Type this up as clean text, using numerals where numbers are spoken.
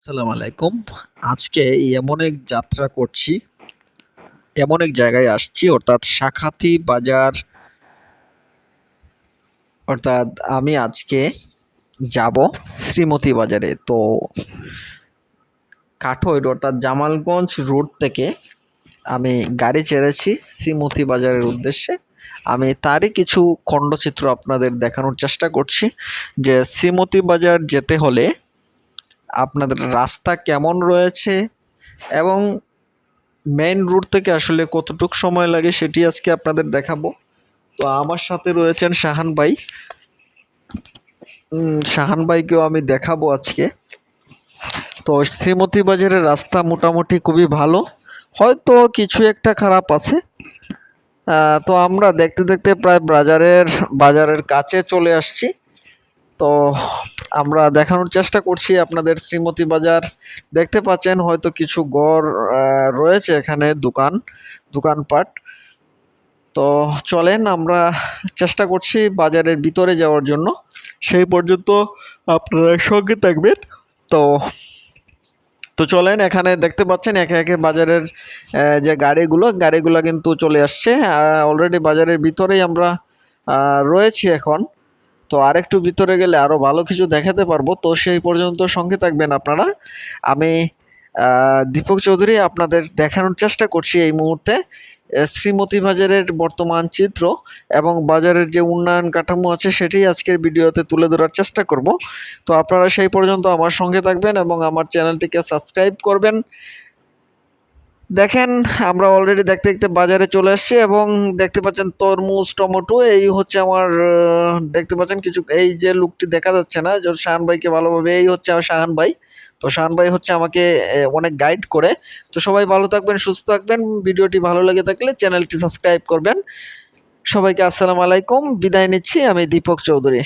আসসালামু আলাইকুম। আজকে এমন এক যাত্রা করছি, এমন এক জায়গায় আসছি অর্থাৎ শাখাতি বাজার। অর্থাৎ আমি আজকে যাব শ্রীমতী বাজারে। তো কাঠইড অর্থাৎ জামালগঞ্জ রোড থেকে আমি গাড়ি ছেড়েছি শ্রীমতী বাজারের উদ্দেশ্যে। আমি তারই কিছু খণ্ডচিত্র আপনাদের দেখানোর চেষ্টা করছি যে শ্রীমতী বাজার যেতে হলে আপনাদের রাস্তা কেমন রয়েছে এবং মেইন রোড থেকে আসলে কতটুকু সময় লাগে সেটি আজকে আপনাদের দেখাবো। তো আমার সাথে রয়েছেন শাহান ভাই। শাহান ভাইকেও আমি দেখাবো আজকে। তো শ্রীমতী বাজারের রাস্তা মোটামুটি খুবই ভালো, হয়তো কিছু একটা খারাপ আছে। তো আমরা দেখতে দেখতে প্রায় বাজারের কাছে চলে আসছি। তো আমরা দেখানোর চেষ্টা করছি আপনাদের শ্রীমতী বাজার। দেখতে পাচ্ছেন হয়তো কিছু ঘর রয়েছে এখানে, দোকানপাট। তো চলেন আমরা চেষ্টা করছি বাজারের ভিতরে যাওয়ার জন্য, সেই পর্যন্ত আপনারা সঙ্গে থাকবেন। তো তো চলেন, এখানে দেখতে পাচ্ছেন একে একে বাজারের যে গাড়িগুলো কিন্তু চলে আসছে। অলরেডি বাজারের ভিতরেই আমরা রয়েছি এখন। তো আরেকটু ভিতরে গেলে আরও ভালো কিছু দেখাতে পারবো। তো সেই পর্যন্ত সঙ্গে থাকবেন আপনারা। আমি দীপক চৌধুরী আপনাদের দেখানোর চেষ্টা করছি এই মুহূর্তে শ্রীমতী বাজারের বর্তমান চিত্র এবং বাজারের যে উন্নয়ন কাঠামো আছে সেটি আজকের ভিডিওতে তুলে ধরার চেষ্টা করব। তো আপনারা সেই পর্যন্ত আমার সঙ্গে থাকবেন এবং আমার চ্যানেলটিকে সাবস্ক্রাইব করবেন। দেখেন আমরা অলরেডি দেখতে দেখতে বাজারে চলে আসছি এবং দেখতে পাচ্ছেন তরমুজ, টমেটো, এই হচ্ছে আমার দেখতে পাচ্ছেন কিছু। এই যে লোকটি দেখা যাচ্ছে না, যে শাহান ভাইকে ভালোভাবে, এই হচ্ছে আমার শাহান ভাই। তো শাহান ভাই হচ্ছে আমাকে অনেক গাইড করে। তো সবাই ভালো থাকবেন, সুস্থ থাকবেন। ভিডিওটি ভালো লেগে থাকলে চ্যানেলটি সাবস্ক্রাইব করবেন। সবাইকে আসসালামু আলাইকুম, বিদায় নিচ্ছি। আমি দীপক চৌধুরী।